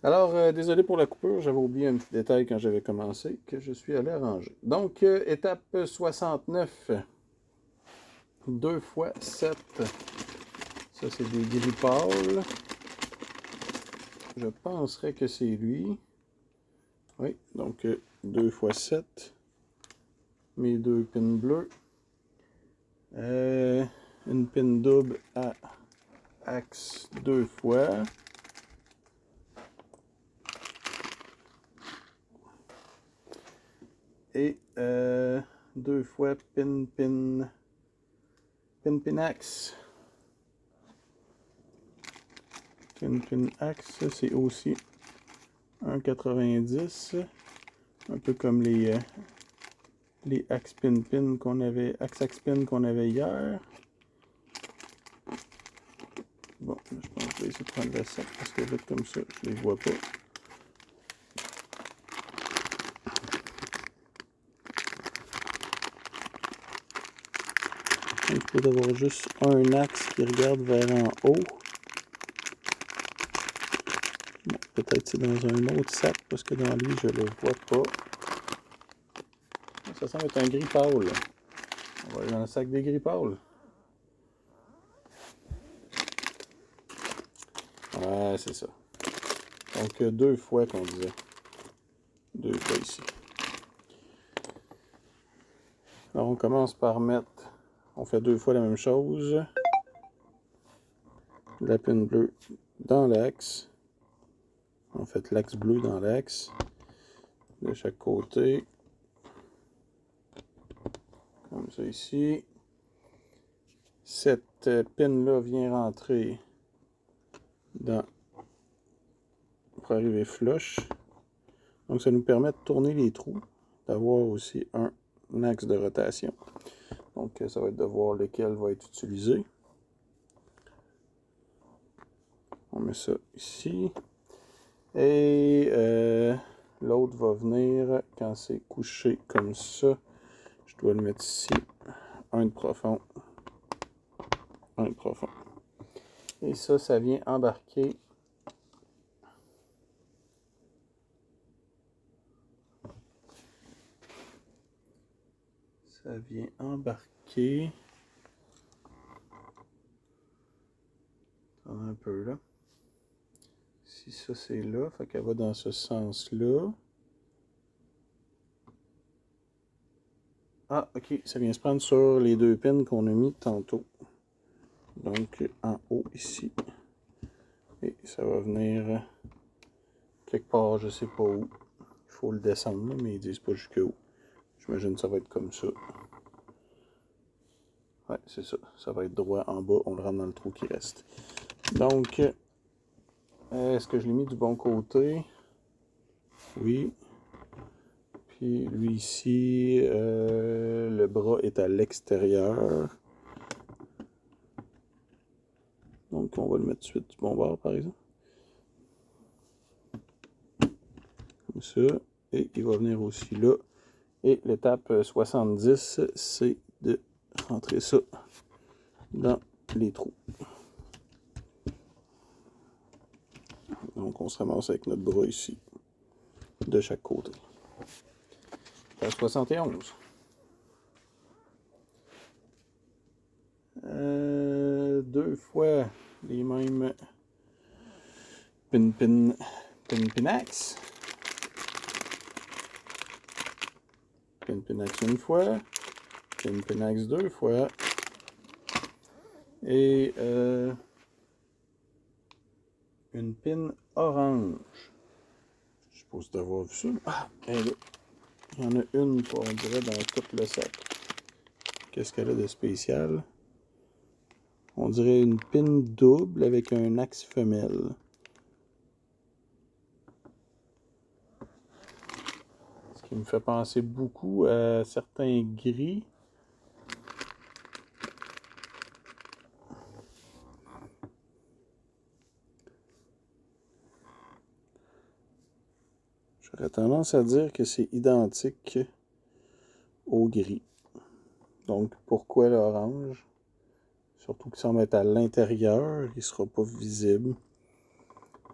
Alors, désolé pour la coupure, j'avais oublié un petit détail quand j'avais commencé que je suis allé ranger. Donc, étape 69, 2 fois 7. Ça, c'est des gris pâles. Je penserais que c'est lui. Oui, donc 2 fois 7. Mes deux pins bleus. Une pin double à axe 2 fois. Et 2 fois pin axe. Pin axe, c'est aussi 1,90. Un peu comme les axe pin qu'on avait, axe pin qu'on avait hier. Bon, là, je pense que je vais essayer de prendre la sac parce que vite comme ça, je les vois pas. Il faut avoir juste un axe qui regarde vers en haut. Bon, peut-être c'est dans un autre sac parce que dans lui, je le vois pas. Ça semble être un gris pâle. On va aller dans le sac des gris pâles. Ouais, c'est ça. Donc, 2 fois qu'on disait. 2 fois ici. Alors, on commence par mettre... On fait 2 fois la même chose. La pin bleue dans l'axe. En fait, l'axe bleu dans l'axe. De chaque côté. Comme ça ici. Cette pin-là vient rentrer dans... pour arriver flush. Donc, ça nous permet de tourner les trous. D'avoir aussi un axe de rotation. Donc, ça va être de voir lequel va être utilisé. On met ça ici. Et l'autre va venir quand c'est couché comme ça. Je dois le mettre ici. Un de profond. Un de profond. Et ça vient embarquer. Ça vient embarquer. Un peu là. Si ça c'est là, fait qu'elle va dans ce sens-là. Ah, ok, ça vient se prendre sur les deux pins qu'on a mis tantôt. Donc en haut ici. Et ça va venir quelque part, je sais pas où. Il faut le descendre, mais ils disent pas jusqu'où. J'imagine que ça va être comme ça. Ouais, c'est ça. Ça va être droit en bas. On le rentre dans le trou qui reste. Donc, est-ce que je l'ai mis du bon côté? Oui. Puis lui ici, le bras est à l'extérieur. Donc, on va le mettre tout de suite du bon bord, par exemple. Comme ça. Et il va venir aussi là. Et l'étape 70, c'est de rentrer ça dans les trous. Donc, on se ramasse avec notre bras ici, de chaque côté. Page 71. Deux fois les mêmes pin axe. Pin axe une fois. Pin axe deux fois. Et une pin orange. Je suppose d'avoir vu ça. Ah, elle est là. Il y en a une, on dirait, dans tout le sac. Qu'est-ce qu'elle a de spécial? On dirait une pin double avec un axe femelle. Ce qui me fait penser beaucoup à certains gris. J'aurais tendance à dire que c'est identique au gris. Donc, pourquoi l'orange? Surtout que si on met à l'intérieur, il ne sera pas visible.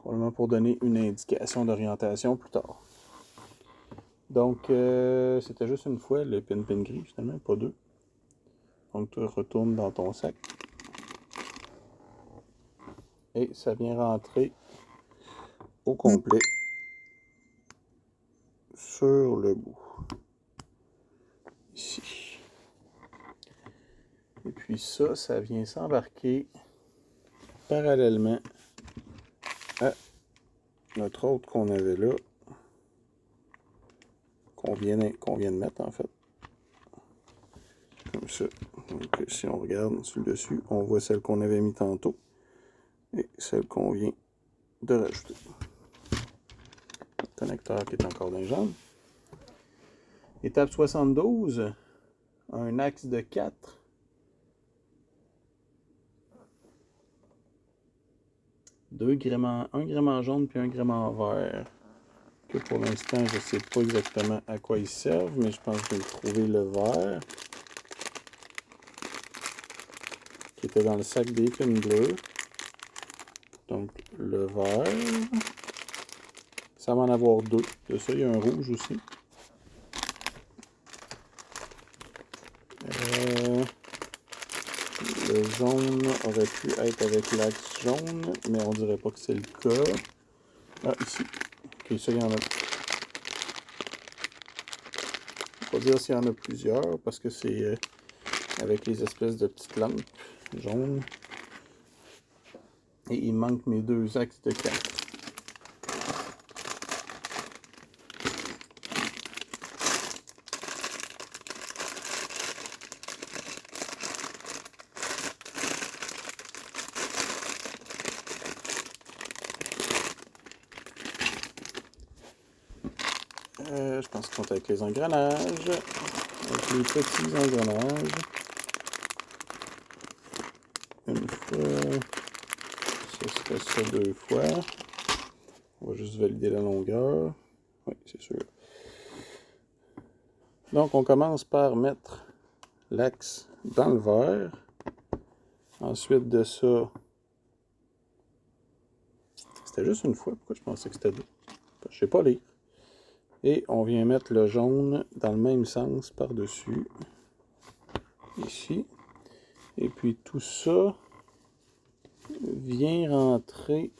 Probablement pour donner une indication d'orientation plus tard. Donc, c'était juste une fois le pin gris, finalement, pas deux. Donc, tu retournes dans ton sac. Et ça vient rentrer au complet sur le bout. Ici. Et puis ça vient s'embarquer parallèlement à notre autre qu'on avait là, qu'on vient de mettre en fait. Comme ça. Donc si on regarde sur le dessus, on voit celle qu'on avait mis tantôt et celle qu'on vient de rajouter. Le connecteur qui est encore dans les jambes. Étape 72, un axe de 4. Un gréement jaune puis un gréement vert. Que pour l'instant, je ne sais pas exactement à quoi ils servent, mais je pense que je vais trouver le vert. Qui était dans le sac des pins bleus. Donc, le vert. Ça va en avoir deux. De ça, il y a un rouge aussi. Le jaune aurait pu être avec l'axe jaune, mais on dirait pas que c'est le cas. Ah, ici. Ok, ça, il y en a. Je ne vais pas dire s'il y en a plusieurs, parce que c'est avec les espèces de petites lampes jaunes. Et il manque mes deux axes de 4. Je pense qu'on compte avec les engrenages. Avec les petits engrenages. Une fois. Ça serait ça deux fois. On va juste valider la longueur. Oui, c'est sûr. Donc, on commence par mettre l'axe dans le vert. Ensuite de ça, c'était juste une fois. Pourquoi je pensais que c'était deux? Je ne sais pas lire. Et on vient mettre le jaune dans le même sens par-dessus. Ici. Et puis tout ça vient rentrer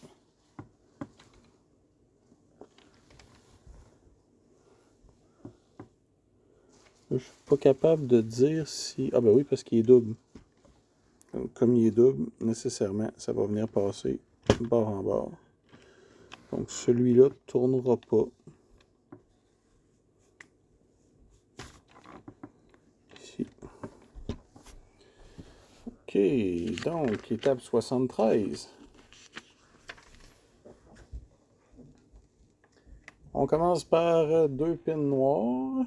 je suis pas capable de dire si... Ah ben oui, parce qu'il est double. Donc, comme il est double, nécessairement, ça va venir passer bord en bord. Donc celui-là ne tournera pas. Ici. Ok, donc étape 73. On commence par deux pins noirs.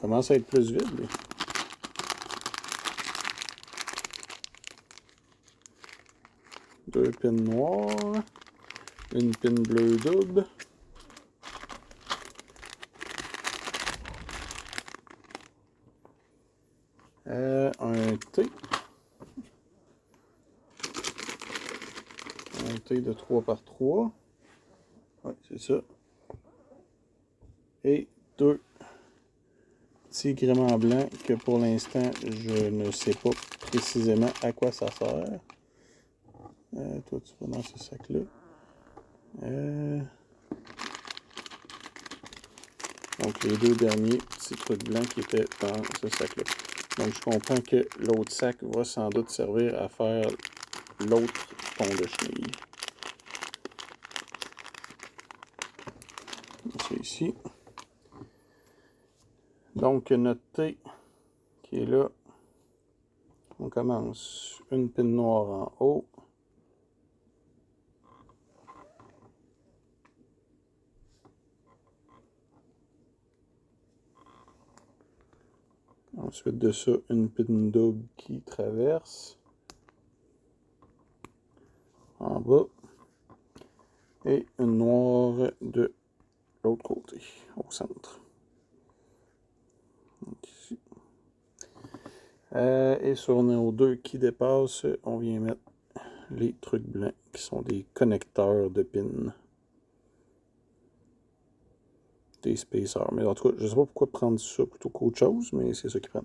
Commence à être plus vide. Lui. Deux pins noirs. Une pin bleue double. Un T. Un T de 3 par 3. Oui, c'est ça. Et deux petits gréements blancs que pour l'instant, je ne sais pas précisément à quoi ça sert. Toi, tu vas dans ce sac-là. Donc, les deux derniers petits trucs blancs qui étaient dans ce sac-là. Donc, je comprends que l'autre sac va sans doute servir à faire l'autre pont de chenille. C'est ici. Donc, notre T qui est là. On commence une pin noire en haut. Ensuite de ça, une pin double qui traverse en bas et une noire de l'autre côté, au centre. Donc ici. Et sur nos deux qui dépassent, on vient mettre les trucs blancs qui sont des connecteurs de pins. Des spacers. Mais en tout cas, je ne sais pas pourquoi prendre ça plutôt qu'autre chose, mais c'est ça qu'ils prennent.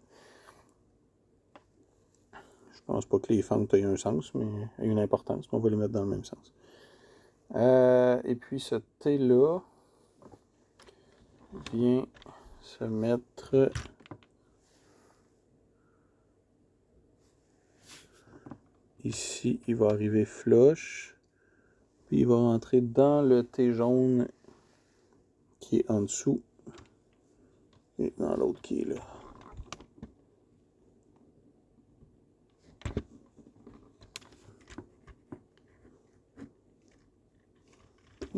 Je pense pas que les fentes aient un sens, mais aient une importance. Mais on va les mettre dans le même sens. Et puis ce thé-là vient se mettre ici. Il va arriver flush. Puis il va rentrer dans le thé jaune qui est en dessous. Et dans l'autre qui est là.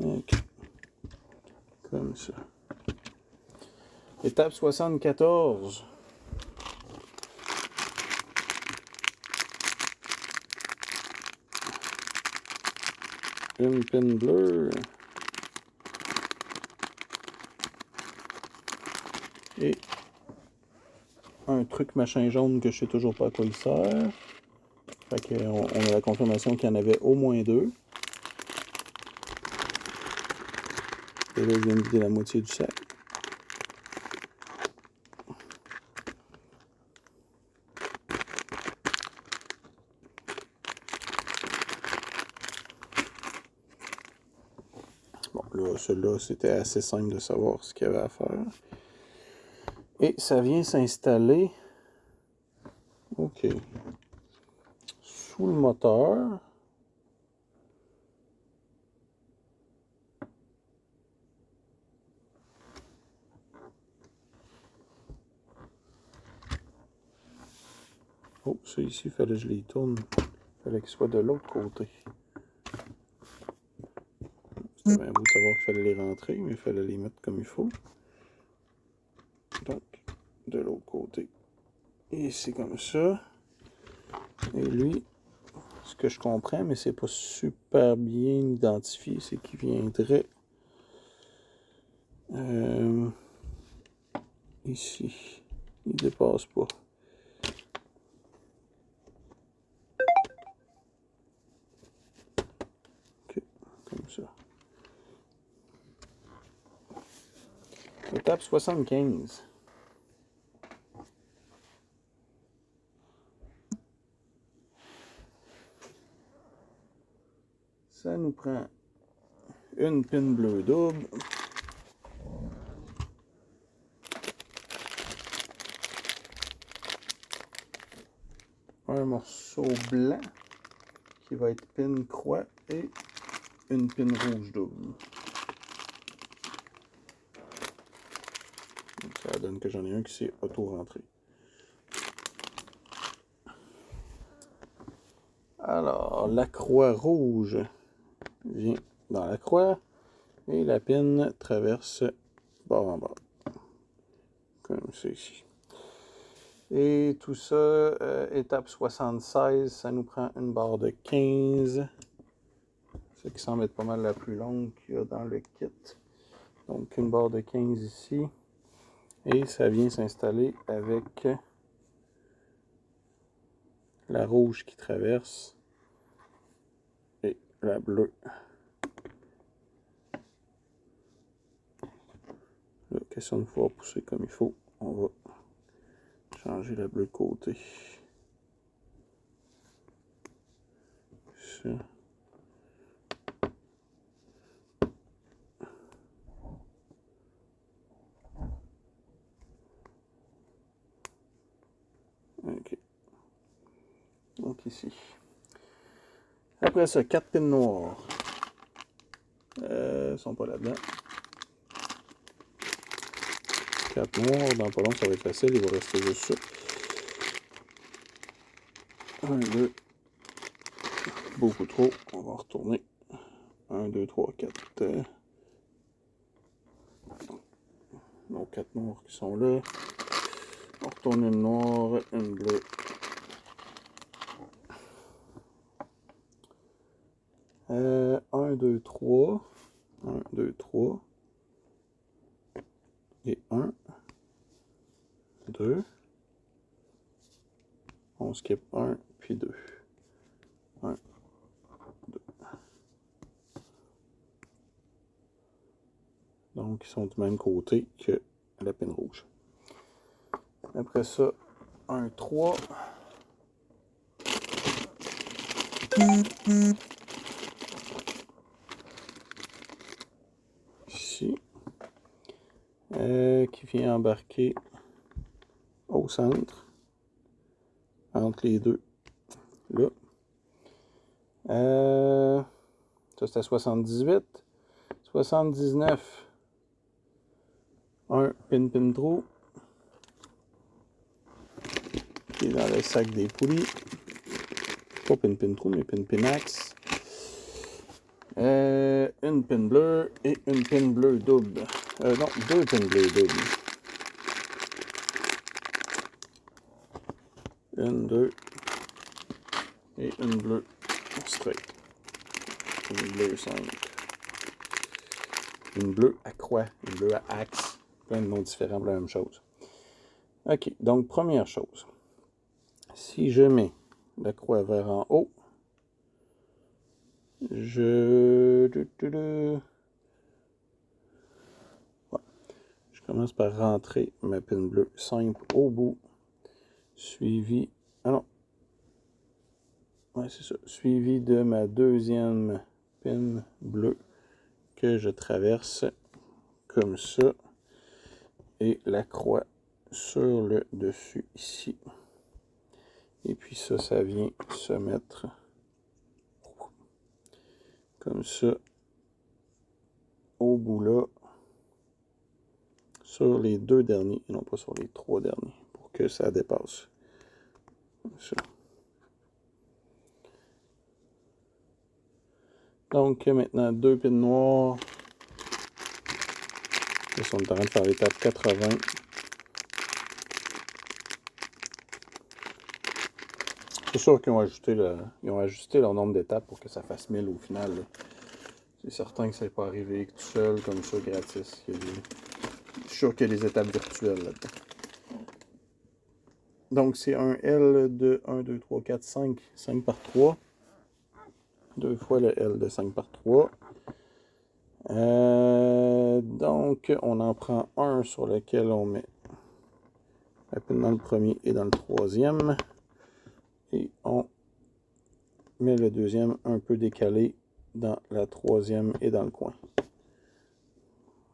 Ok. Comme ça. Étape 74. Une pin bleue. Et un truc machin jaune que je sais toujours pas à quoi il sert. Fait qu'on a la confirmation qu'il y en avait au moins deux. Et là, je viens de vider la moitié du sac. Bon, là, celui-là, c'était assez simple de savoir ce qu'il y avait à faire. Et ça vient s'installer. OK. Sous le moteur. Oh, ça ici, il fallait que je les tourne. Il fallait qu'ils soient de l'autre côté. C'était bien beau de savoir qu'il fallait les rentrer, mais il fallait les mettre comme il faut. Donc, de l'autre côté. Et c'est comme ça. Et lui, ce que je comprends, mais c'est pas super bien identifié, c'est qu'il viendrait ici. Il dépasse pas. Ok, comme ça. Étape 75. Ça nous prend une pin bleue double. Un morceau blanc qui va être pin croix et une pin rouge double. Donc ça donne que j'en ai un qui s'est auto-rentré. Alors, la croix rouge vient dans la croix et la pin traverse bord en bord. Comme ça ici. Et tout ça, étape 76, ça nous prend une barre de 15. Ce qui semble être pas mal la plus longue qu'il y a dans le kit. Donc une barre de 15 ici. Et ça vient s'installer avec la rouge qui traverse et la bleue. Là, question de pouvoir pousser comme il faut. On va changer la bleue de côté. Ça. OK. Donc ici. Après ça, 4 pins noirs. Sont pas là-dedans. 4 noirs, dans pas long, ça va être facile, il va rester juste ça. 1, 2. Beaucoup trop. On va retourner. 1, 2, 3, 4. Donc 4 noirs qui sont là. On retourne une noire, une bleue. Un, deux, trois. 1, 2, 3. Et 1, 2. On skip 1, puis 2. 1, Donc, ils sont du même côté que la pin rouge. Après ça, un 3. Ici. Qui vient embarquer au centre. Entre les deux. Là. Ça, c'était 78. 79. Un pin trou. Qui est dans le sac des poulies. Pas pin trou, mais pin axe. Une pin bleue et une pin bleue double. Non, deux pins bleus doubles. Une, deux. Et une bleue straight. Une bleue simple. Une bleue à croix. Une bleue à axe. Plein de noms différents pour la même chose. Ok, donc première chose. Si je mets la croix vers en haut, je commence par rentrer ma pin bleue simple au bout, suivi, c'est ça, suivi de ma deuxième pin bleue que je traverse comme ça, et la croix sur le dessus ici. Et puis ça vient se mettre comme ça au bout là, sur les deux derniers, et non pas sur les trois derniers, pour que ça dépasse. Comme ça. Donc maintenant, deux pins noirs. Ils sont en train de faire l'étape 80. C'est sûr qu'ils ont ajusté leur nombre d'étapes pour que ça fasse 1000 au final. C'est certain que ça n'est pas arrivé tout seul, comme ça, gratis. Je suis sûr qu'il y a des étapes virtuelles là-dedans. Donc, c'est un L de 1, 2, 3, 4, 5. 5 par 3. Deux fois le L de 5 par 3. Donc, on en prend un sur lequel on met la pin dans le premier et dans le troisième. Et on met le deuxième un peu décalé dans la troisième et dans le coin.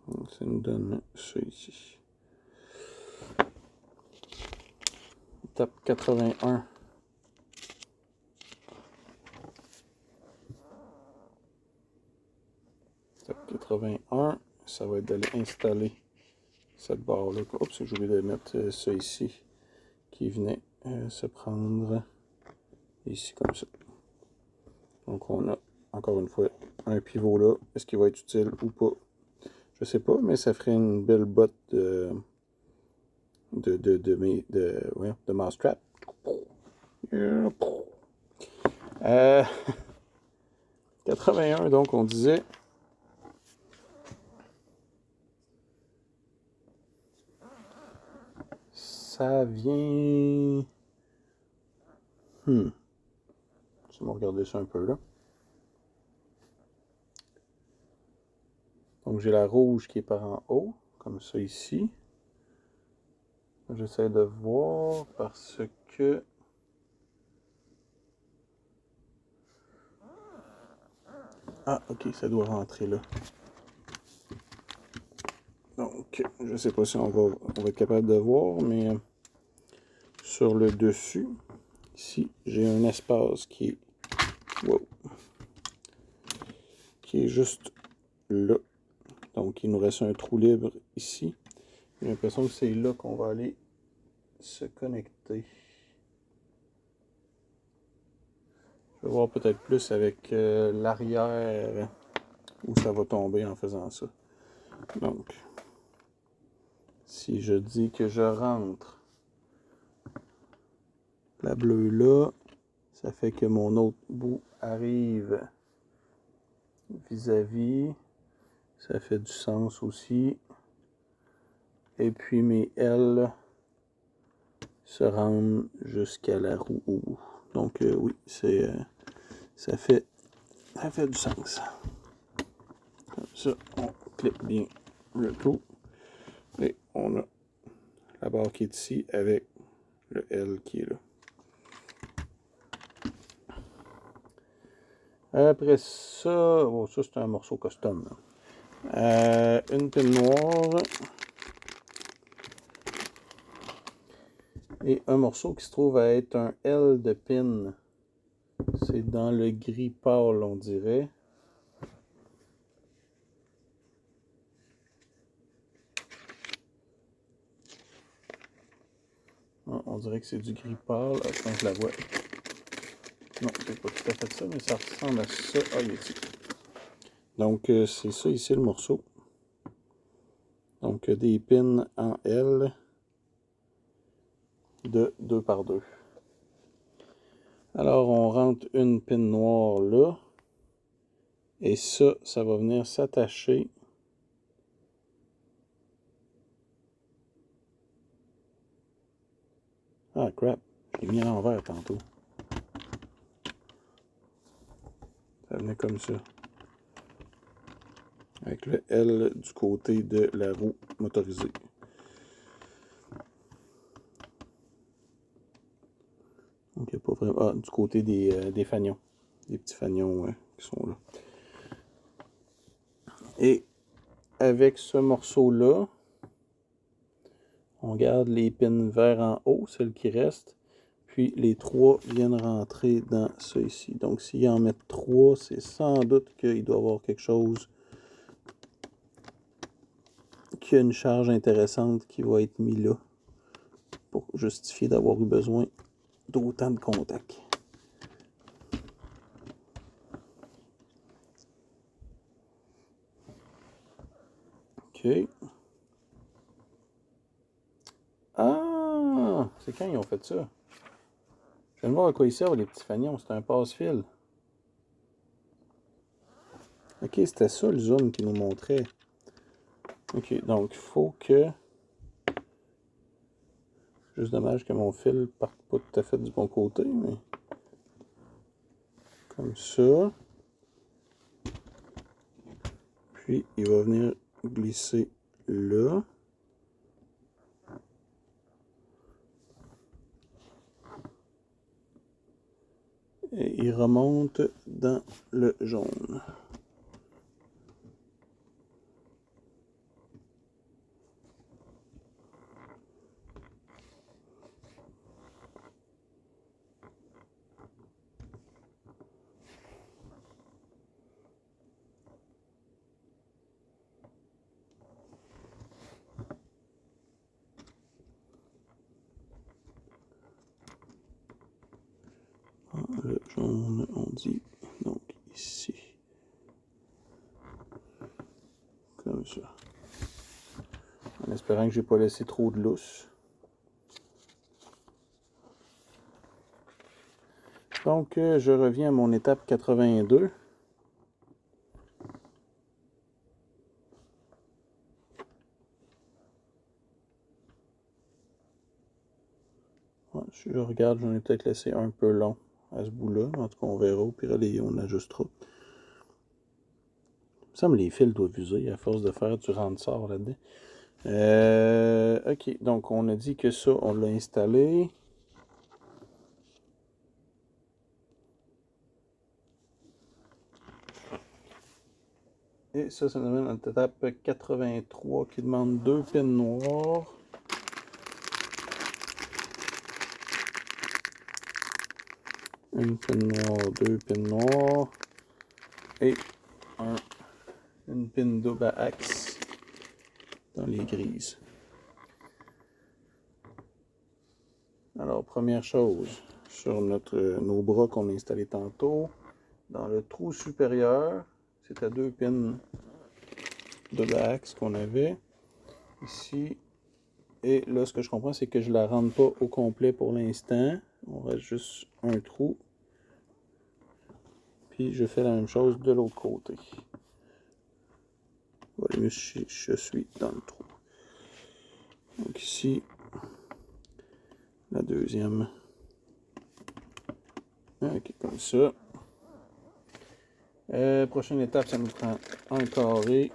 Donc, ça nous donne ça ici. Étape 81. Étape 81, ça va être d'aller installer cette barre-là. Oups, j'ai oublié de mettre ça ici, qui venait se prendre ici comme ça. Donc on a encore une fois un pivot là. Est-ce qu'il va être utile ou pas? Je sais pas, mais ça ferait une belle botte de mousetrap. 81, donc on disait. Ça vient. Je vais regarder ça un peu là. Donc j'ai la rouge qui est par en haut, comme ça ici. J'essaie de voir parce que. Ah, ok, ça doit rentrer là. Donc, je sais pas si on va être capable de voir, mais sur le dessus, ici, j'ai un espace qui est, qui est juste là. Donc, il nous reste un trou libre ici. J'ai l'impression que c'est là qu'on va aller se connecter. Je vais voir peut-être plus avec l'arrière où ça va tomber en faisant ça. Donc, si je dis que je rentre la bleue là, ça fait que mon autre bout arrive vis-à-vis. Ça fait du sens aussi. Et puis mes L se rendent jusqu'à la roue au bout. Donc oui, ça fait du sens. Comme ça, on clip bien le tout. Et on a la barre qui est ici avec le L qui est là. Après ça, oh, ça c'est un morceau custom. Une pine noire. Et un morceau qui se trouve à être un L de pin. C'est dans le gris pâle, on dirait. Ah, on dirait que c'est du gris pâle. Ah, je pense que je la vois. Non, c'est pas tout à fait ça, mais ça ressemble à ça. Ah, il est ici. Donc, c'est ça ici le morceau. Donc, des pins en L de 2 par 2. Alors, on rentre une pin noire là. Et ça, ça va venir s'attacher. Ah, crap. Je l'ai mis à l'envers tantôt. Ça venait comme ça. Avec le L du côté de la roue motorisée. Donc, il n'y a pas vraiment... Ah, du côté des fanions. Des petits fanions qui sont là. Et avec ce morceau-là, on garde les pins verts en haut, celles qui restent. Puis les 3 viennent rentrer dans ça ici. Donc s'ils en mettent 3, c'est sans doute qu'il doit y avoir quelque chose qui a une charge intéressante qui va être mis là pour justifier d'avoir eu besoin d'autant de contacts. OK. Ah! C'est quand ils ont fait ça? Je viens de voir à quoi ils servent les petits fanions. C'est un passe-fil. OK, c'était ça le zoom qui nous montrait. OK, donc il faut que... Juste dommage que mon fil ne parte pas tout à fait du bon côté, mais... Comme ça. Puis il va venir glisser là. Et il remonte dans le jaune. Le jaune, on dit donc ici. Comme ça. En espérant que j'ai pas laissé trop de lousse. Donc, je reviens à mon étape 82. Ouais, je regarde, j'en ai peut-être laissé un peu long à ce bout-là. En tout cas, on verra. Au pire, on ajustera. Ça me les fils doivent user à force de faire du rentre-sort là-dedans. OK, donc on a dit que ça, on l'a installé. Et ça nous amène à notre étape 83 qui demande 2 pins noirs. Une pin noire, 2 pins noirs. Et une pin double à axe dans les grises. Alors, première chose, sur nos bras qu'on a installés tantôt, dans le trou supérieur, c'était 2 pins double à axe qu'on avait ici. Et là, ce que je comprends, c'est que je la rentre pas au complet pour l'instant. On reste juste un trou. Puis je fais la même chose de l'autre côté. Voilà, je suis dans le trou. Donc ici, la deuxième. Ok, comme ça. Prochaine étape, ça nous prend un carré.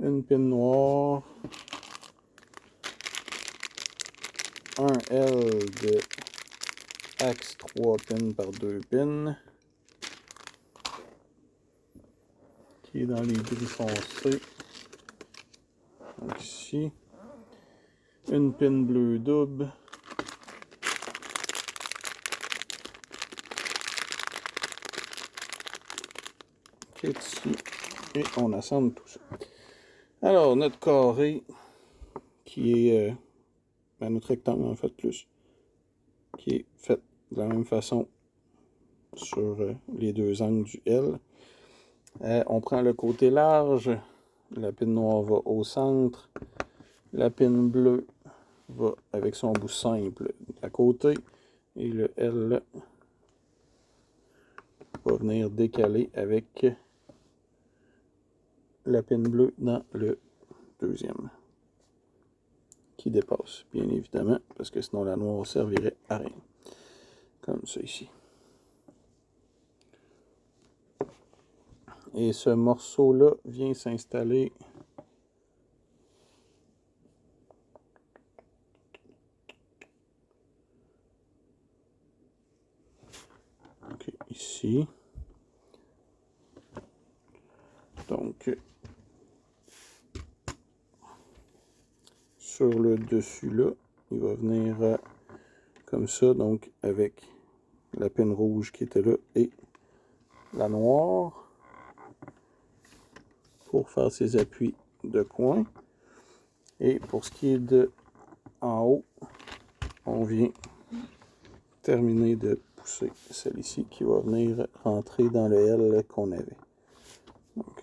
une pin noire, un L de axe 3 pins par 2 pins, qui est dans les gris foncés. Donc ici, une pin bleue double, qui est ici, et on assemble tout ça. Alors, notre carré, qui est notre rectangle en fait plus, qui est fait de la même façon sur les deux angles du L. On prend le côté large, la pin noire va au centre, la pin bleue va avec son bout simple à côté, et le L va venir décaler avec la pin bleue dans le deuxième, qui dépasse, bien évidemment, parce que sinon la noire servirait à rien. Comme ça ici. Et ce morceau-là vient s'installer ici. Donc, sur le dessus là, il va venir comme ça, donc avec la pin rouge qui était là et la noire pour faire ses appuis de coin. Et pour ce qui est de en haut, on vient terminer de pousser celle-ci qui va venir rentrer dans le L qu'on avait. Donc,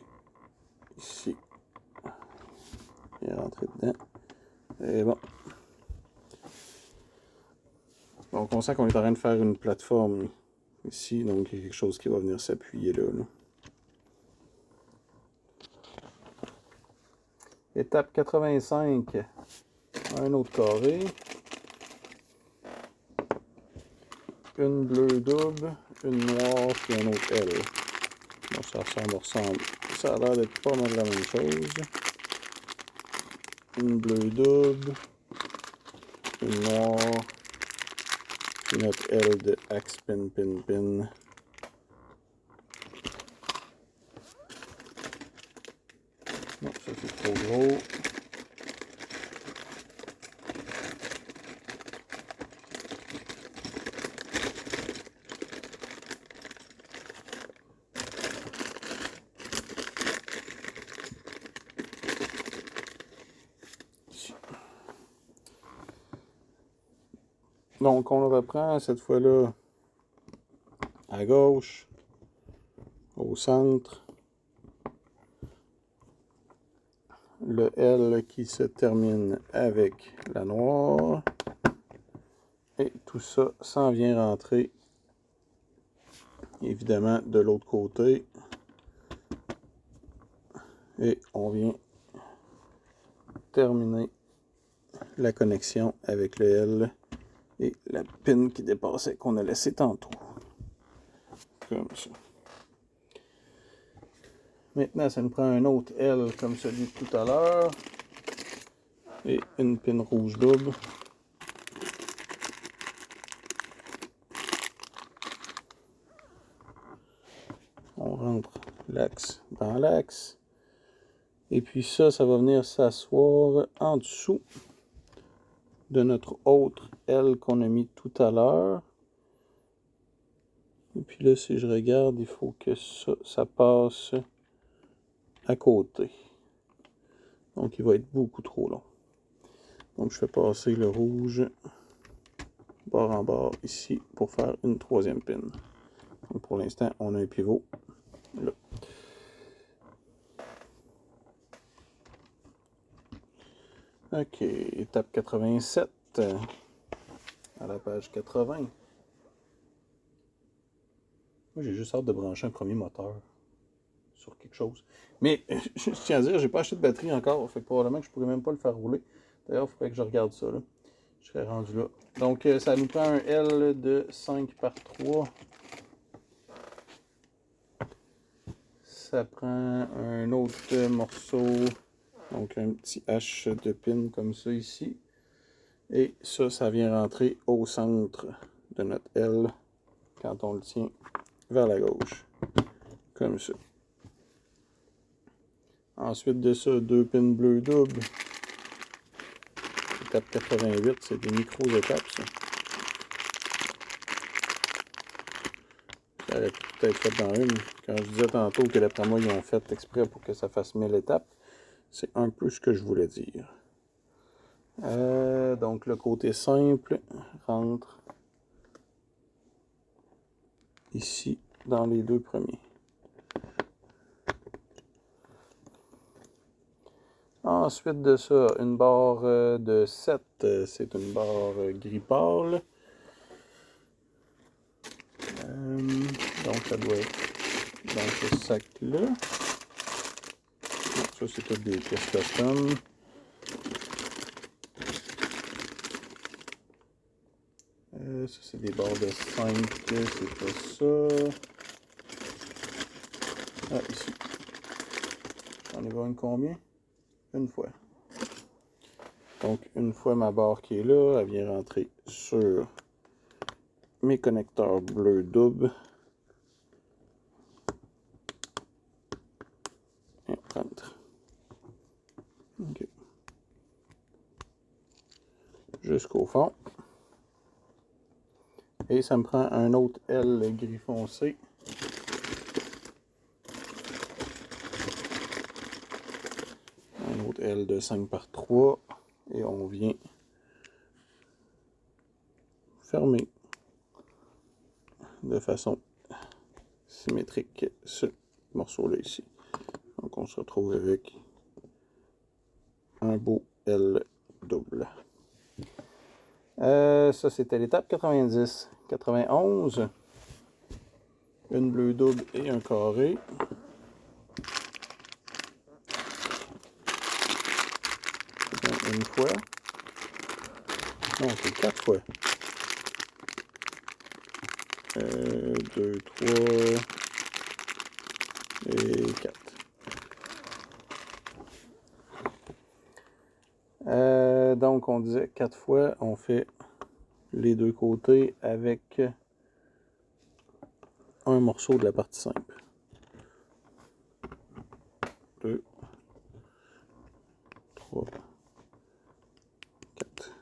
ici, il est rentré dedans. Et bon. Donc, on sent qu'on est en train de faire une plateforme ici. Donc, il y a quelque chose qui va venir s'appuyer là. Étape 85. Un autre carré. Une bleue double, une noire, puis un autre L. Bon, ça ressemble. Ça a l'air d'être pas mal la même chose. Une bleue double, une noire, puis notre L de axe pin pin pin. Non, ça c'est trop gros. Donc, on le reprend cette fois-là à gauche, au centre. Le L qui se termine avec la noire. Et tout ça s'en vient rentrer, évidemment, de l'autre côté. Et on vient terminer la connexion avec le L et la pin qui dépassait qu'on a laissé tantôt. Comme ça. Maintenant, ça nous prend un autre L comme celui de tout à l'heure. Et une pin rouge double. On rentre l'axe dans l'axe. Et puis ça va venir s'asseoir en dessous de notre autre L qu'on a mis tout à l'heure. Et puis là, si je regarde, il faut que ça passe à côté. Donc, il va être beaucoup trop long. Donc, je fais passer le rouge bord en bord ici pour faire une troisième pin. Donc, pour l'instant, on a un pivot là. Ok, étape 87 à la page 80. Moi, j'ai juste hâte de brancher un premier moteur sur quelque chose. Mais je tiens à dire, j'ai pas acheté de batterie encore, fait que probablement que je pourrais même pas le faire rouler. D'ailleurs, il faudrait que je regarde ça là. Je serais rendu là. Donc, ça nous prend un L de 5 par 3. Ça prend un autre morceau Donc un petit H de pin comme ça ici. Et ça vient rentrer au centre de notre L quand on le tient vers la gauche. Comme ça. Ensuite de ça, 2 pins bleus doubles. Étape 88, c'est des micro-étapes, ça. Ça aurait pu peut-être fait dans une. Quand je disais tantôt que d'après moi, ils ont fait exprès pour que ça fasse 1000 étapes, c'est un peu ce que je voulais dire. Donc le côté simple rentre ici dans les deux premiers. Ensuite de ça, une barre de 7, c'est une barre gris pâle. Donc ça doit être dans ce sac-là. Ça c'est toutes des pièces custom. Ça c'est des barres de 5, c'est pas ça. Ah, ici. J'en ai gagné combien? Une fois. Donc, une fois ma barre qui est là, elle vient rentrer sur mes connecteurs bleus doubles. Et rentre. OK. Jusqu'au fond. Et ça me prend un autre L gris foncé. Un autre L de 5 par 3. Et on vient fermer de façon symétrique ce morceau-là ici. Donc on se retrouve avec un beau L double. Ça c'était l'étape 90. 91. Une bleue double et un carré. Une fois. Non, c'est 4 fois. 2, 3 et 4. Donc, on disait 4 fois, on fait les deux côtés avec un morceau de la partie simple. 2, 3, 4.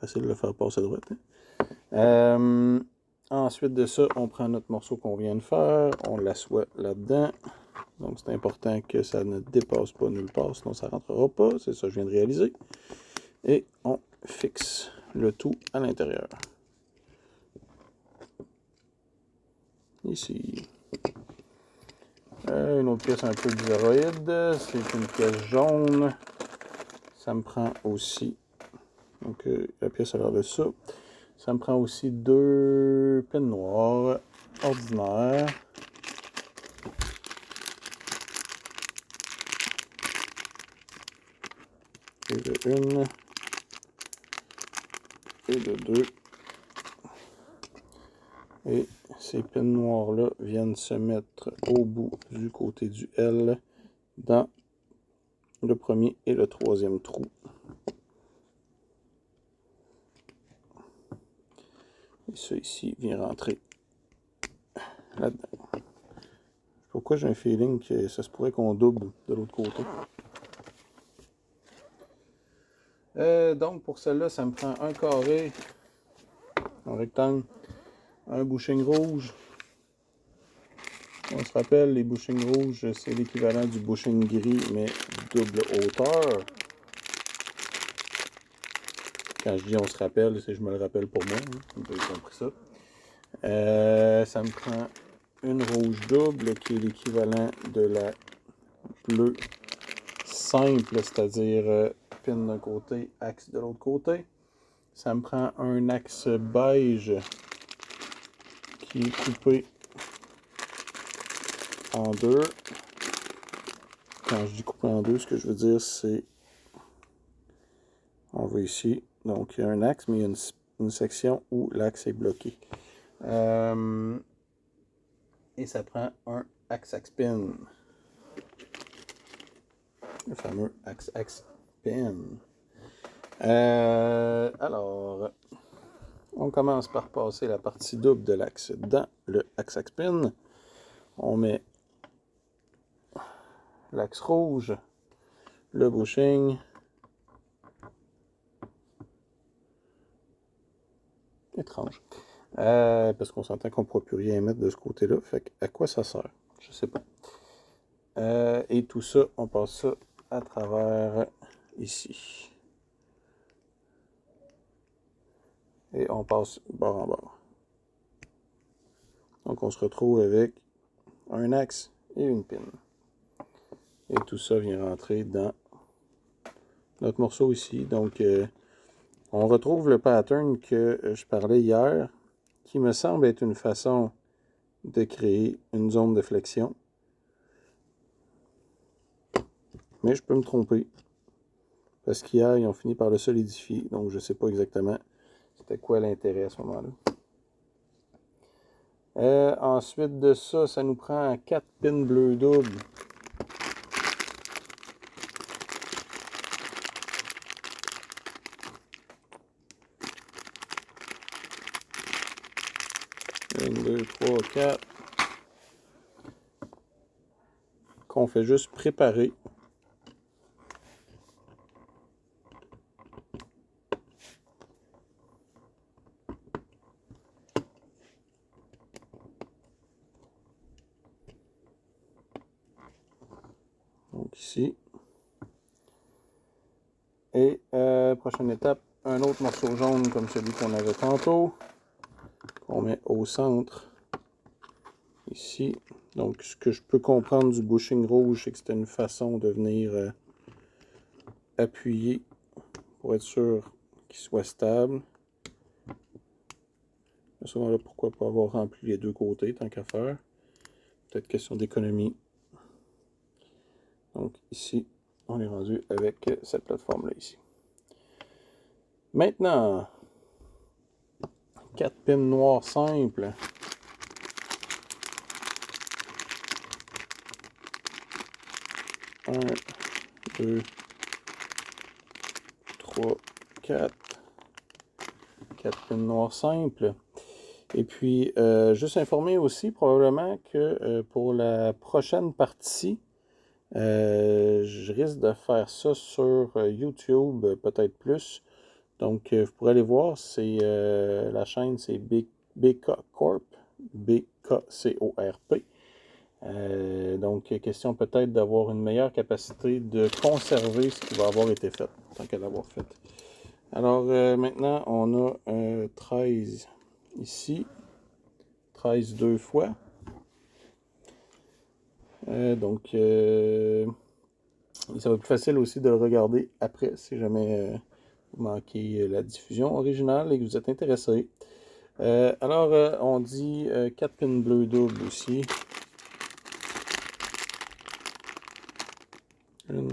Facile de le faire passer à droite. Hein? Ensuite de ça, on prend notre morceau qu'on vient de faire, on l'assoit là-dedans. Donc, c'est important que ça ne dépasse pas nulle part, sinon ça ne rentrera pas. C'est ça que je viens de réaliser. Et on fixe le tout à l'intérieur. Ici. Une autre pièce un peu bizarroïde, c'est une pièce jaune. Ça me prend aussi, donc la pièce a l'air de ça. Ça me prend aussi 2 pins noirs ordinaires. Et de 1 et de 2. Et ces pins noirs-là viennent se mettre au bout du côté du L dans le premier et le troisième trou. Et ça ici vient rentrer là-dedans. Pourquoi j'ai un feeling que ça se pourrait qu'on double de l'autre côté. Donc pour celle-là, ça me prend un carré, un rectangle, un bushing rouge. On se rappelle, les bushings rouges, c'est l'équivalent du bushing gris, mais double hauteur. Quand je dis on se rappelle, c'est je me le rappelle pour moi. Hein, vous avez compris ça. Ça me prend une rouge double, qui est l'équivalent de la bleue simple, c'est-à-dire pin d'un côté, axe de l'autre côté. Ça me prend un axe beige qui est coupé en deux. Quand je dis coupé en deux, ce que je veux dire, c'est... On va ici. Donc, il y a un axe, mais il y a une section où l'axe est bloqué. Et ça prend un axe pin. Le fameux Axe Pin. Alors, on commence par passer la partie double de l'axe dans le Axe Pin. On met l'axe rouge, le bushing, étrange, parce qu'on s'entend qu'on ne pourra plus rien mettre de ce côté-là. Fait que, à quoi ça sert? Je sais pas. Et tout ça, on passe ça à travers ici. Et on passe bord en bord. Donc on se retrouve avec un axe et une pin. Et tout ça vient rentrer dans notre morceau ici. Donc on retrouve le pattern que je parlais hier, qui me semble être une façon de créer une zone de flexion. Mais je peux me tromper. Parce qu'hier, ils ont fini par le solidifier. Donc je ne sais pas exactement c'était quoi l'intérêt à ce moment-là. Ensuite de ça, ça nous prend 4 pins bleus doubles. Une, deux, trois, quatre. Qu'on fait juste préparer. Donc ici. Et prochaine étape, un autre morceau jaune comme celui qu'on avait tantôt. Qu'on met au centre. Ici. Donc ce que je peux comprendre du bushing rouge, c'est que c'était une façon de venir appuyer pour être sûr qu'il soit stable. À ce moment-là, pourquoi pas avoir rempli les deux côtés tant qu'à faire. Peut-être question d'économie. Donc ici, on est rendu avec cette plateforme-là ici. Maintenant, 4 pins noirs simples. 1, 2, 3, 4. 4 pins noirs simples. Et puis, juste informer aussi probablement que pour la prochaine partie, je risque de faire ça sur YouTube, peut-être plus. Donc, vous pourrez aller voir, c'est la chaîne, c'est BK Corp, BKCORP. Donc, question peut-être d'avoir une meilleure capacité de conserver ce qui va avoir été fait, tant qu'à l'avoir fait. Alors, maintenant, on a 13 ici, 13 deux fois. Donc, ça va être plus facile aussi de le regarder après, si jamais vous manquez la diffusion originale et que vous êtes intéressé. Alors, on dit 4 pins bleus doubles aussi. 1,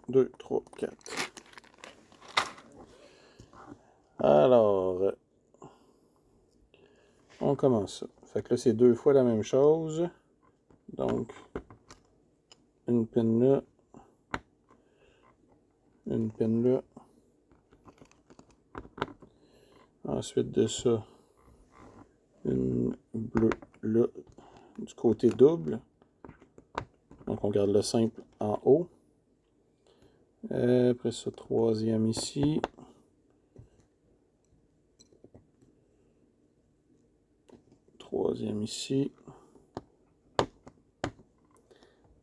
2, 3, 4. Alors, on commence ça. Fait que là, c'est deux fois la même chose. Donc, une pin là, une pin là. Ensuite de ça, une bleue là, du côté double. Donc, on garde le simple en haut. Après ça, troisième ici. Troisième ici.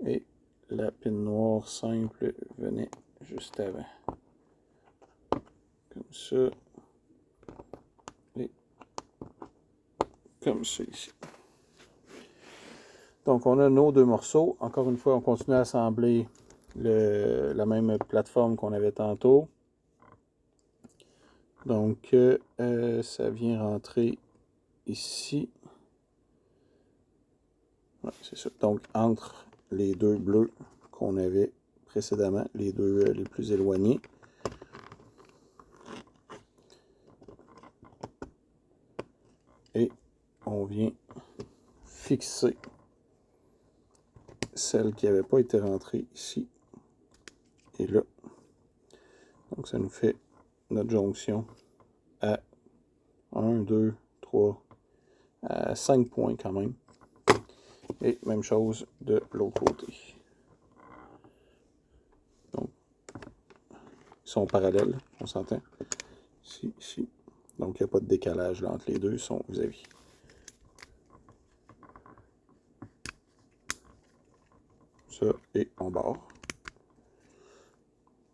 Et la pin noire simple venait juste avant. Comme ça. Et comme ça ici. Donc, on a nos deux morceaux. Encore une fois, on continue à assembler la même plateforme qu'on avait tantôt. Donc, ça vient rentrer ici. Ouais, c'est ça. Donc, entre les deux bleus qu'on avait précédemment, les deux les plus éloignés. Et on vient fixer celle qui n'avait pas été rentrée ici et là. Donc, ça nous fait notre jonction à 1, 2, 3, à 5 points quand même. Et même chose de l'autre côté. Donc, ils sont parallèles, on s'entend. Ici, ici. Donc, il n'y a pas de décalage là, entre les deux, ils sont vis-à-vis. Ça et on barre.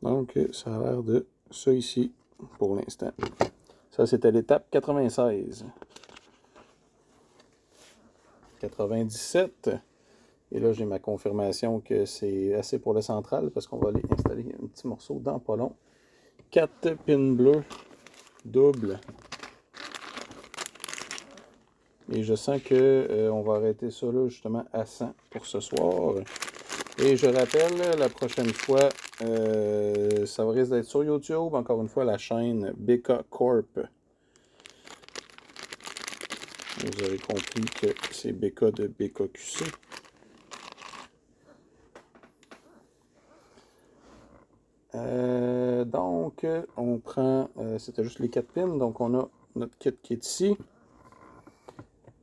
Donc, ça a l'air de ça ici pour l'instant. Ça, c'était l'étape 96. 97. Et là, j'ai ma confirmation que c'est assez pour le central parce qu'on va aller installer un petit morceau dans pas long. 4 pins bleus doubles. Et je sens que on va arrêter ça là justement à 100 pour ce soir. Et je rappelle, la prochaine fois, ça risque d'être sur YouTube, encore une fois, la chaîne BK Corp. Vous avez compris que c'est BK de BKQC. Donc, on prend, c'était juste les 4 pins, donc on a notre kit qui est ici.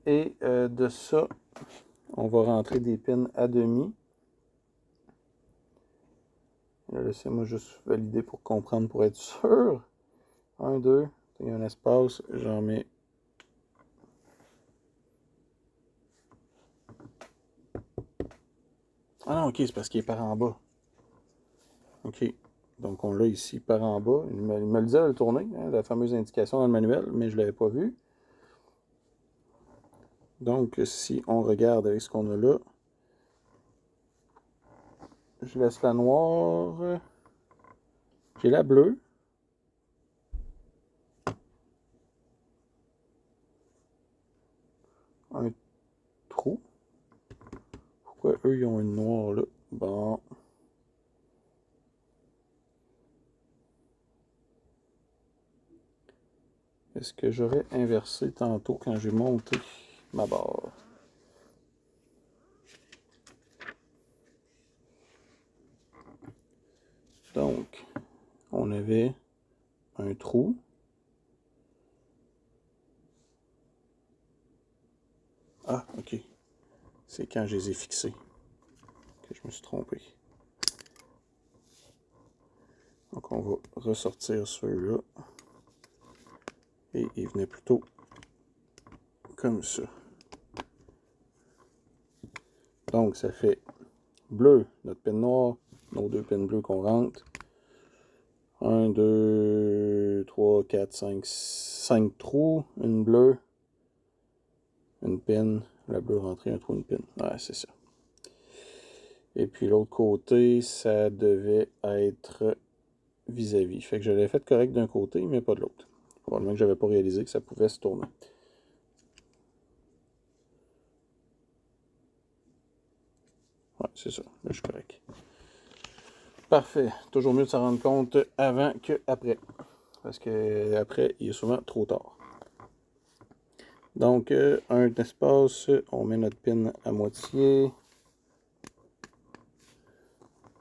Et de ça, on va rentrer des pins à demi. Laissez-moi juste valider pour comprendre, pour être sûr. 1, 2, il y a un espace, j'en mets. Ah non, ok, c'est parce qu'il est par en bas. Ok, donc on l'a ici par en bas. Il me le disait à le tourner, hein, la fameuse indication dans le manuel, mais je ne l'avais pas vu. Donc, si on regarde avec ce qu'on a là, je laisse la noire. J'ai la bleue. Un trou. Pourquoi eux, ils ont une noire là? Bon. Est-ce que j'aurais inversé tantôt quand j'ai monté ma barre? Donc, on avait un trou. Ah, ok. C'est quand je les ai fixés que je me suis trompé. Donc, on va ressortir ceux-là. Et il venait plutôt comme ça. Donc, ça fait bleu, notre pin noir, nos 2 pins bleus qu'on rentre. 1, 2, 3, 4, 5, 5 trous, une bleue, une pin, la bleue rentrée, un trou, une pin. Ouais, c'est ça. Et puis l'autre côté, ça devait être vis-à-vis. Fait que je l'ai fait correct d'un côté, mais pas de l'autre. Probablement que j'avais pas réalisé que ça pouvait se tourner. Ouais, c'est ça. Là, je suis correct. Parfait. Toujours mieux de s'en rendre compte avant qu'après. Parce que après, il est souvent trop tard. Donc, un espace, on met notre pin à moitié.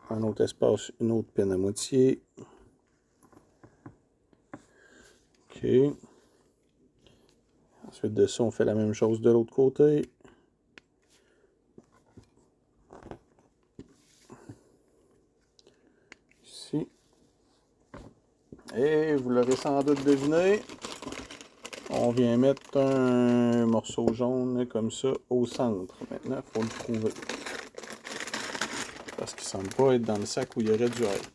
Un autre espace, une autre pin à moitié. OK. Ensuite de ça, on fait la même chose de l'autre côté. Ici. Et vous l'aurez sans doute deviné, on vient mettre un morceau jaune comme ça au centre. Maintenant, il faut le trouver. Parce qu'il ne semble pas être dans le sac où il aurait dû être.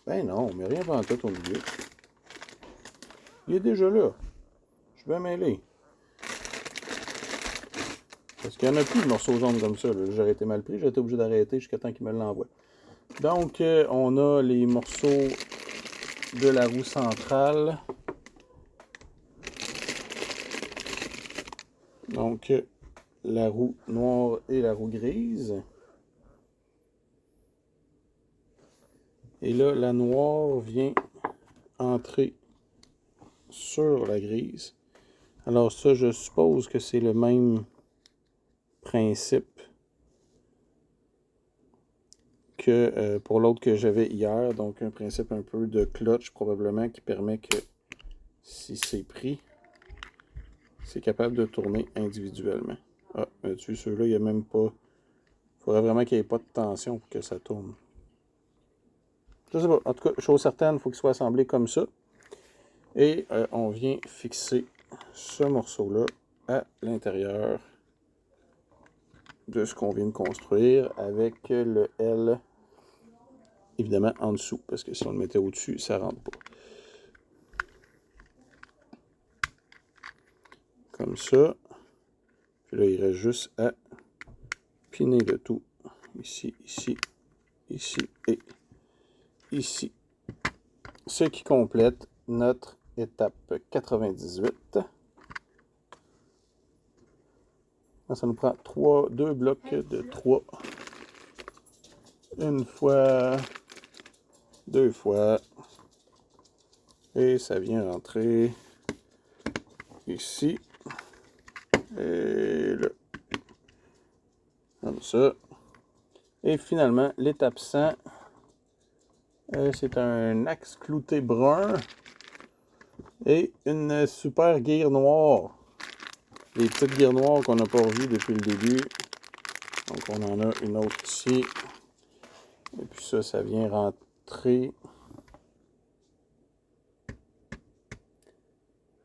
Ben non, on met rien en tête au milieu. Il est déjà là. Je suis bien mêlé. Parce qu'il n'y en a plus de morceaux jaunes comme ça. J'aurais été mal pris, j'ai été obligé d'arrêter jusqu'à temps qu'il me l'envoie. Donc, on a les morceaux de la roue centrale. Donc, la roue noire et la roue grise. Et là, la noire vient entrer sur la grise. Alors ça, je suppose que c'est le même principe que pour l'autre que j'avais hier. Donc un principe un peu de clutch probablement qui permet que si c'est pris, c'est capable de tourner individuellement. Ah, tu vois, ceux-là, il n'y a même pas... Il faudrait vraiment qu'il n'y ait pas de tension pour que ça tourne. Je sais pas. En tout cas, chose certaine, il faut qu'il soit assemblé comme ça. Et on vient fixer ce morceau-là à l'intérieur de ce qu'on vient de construire avec le L évidemment en dessous, parce que si on le mettait au-dessus, ça ne rentre pas. Comme ça. Puis là, il reste juste à piner le tout. Ici, ici, ici et ici. Ce qui complète notre étape 98. Ça nous prend 2 blocs de 3. Une fois, 2 fois. Et ça vient rentrer ici. Et là. Comme ça. Et finalement, l'étape 100. C'est un axe clouté brun. Et une super guire noire. Les petites guires noires qu'on n'a pas revues depuis le début. Donc on en a une autre ici. Et puis ça vient rentrer.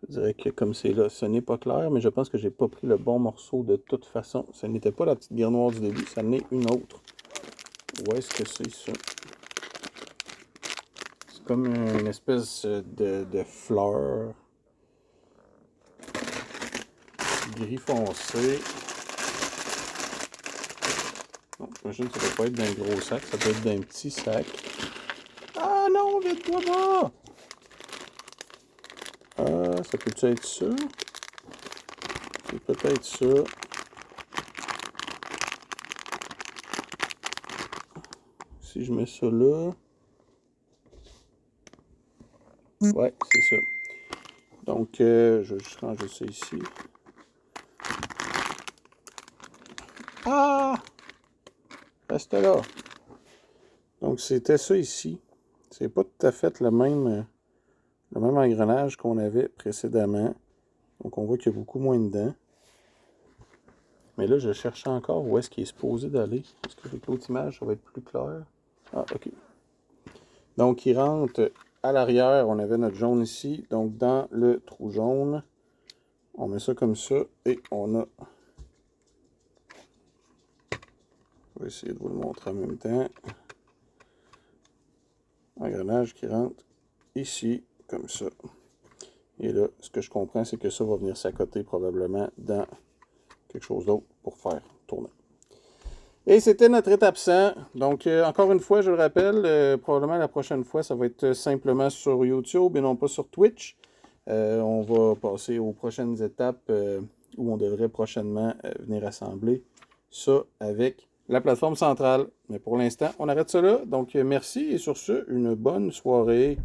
Je dirais que comme c'est là, ce n'est pas clair, mais je pense que j'ai pas pris le bon morceau de toute façon. Ce n'était pas la petite guire noire du début, ça en est une autre. Où est-ce que c'est ça? C'est comme une espèce de fleur. Gris foncé. Non, j'imagine que ça ne doit pas être d'un gros sac, ça peut être d'un petit sac. Ah non, vite-toi pas! Ça peut être ça? C'est peut-être ça. Si je mets ça là. Ouais, c'est ça. Donc, je vais juste ranger ça ici. Ah! Reste là. Donc, c'était ça ici. C'est pas tout à fait le même engrenage qu'on avait précédemment. Donc, on voit qu'il y a beaucoup moins dedans. Mais là, je cherche encore où est-ce qu'il est supposé d'aller. Est-ce que avec l'autre image, ça va être plus clair? Ah, OK. Donc, il rentre à l'arrière. On avait notre jaune ici. Donc, dans le trou jaune, on met ça comme ça. Et on a... On va essayer de vous le montrer en même temps. Engrenage qui rentre ici, comme ça. Et là, ce que je comprends, c'est que ça va venir s'accoter probablement dans quelque chose d'autre pour faire tourner. Et c'était notre étape 100. Donc, encore une fois, je le rappelle, probablement la prochaine fois, ça va être simplement sur YouTube et non pas sur Twitch. On va passer aux prochaines étapes où on devrait prochainement venir assembler ça avec la plateforme centrale. Mais pour l'instant, on arrête ça là. Donc, merci et sur ce, une bonne soirée.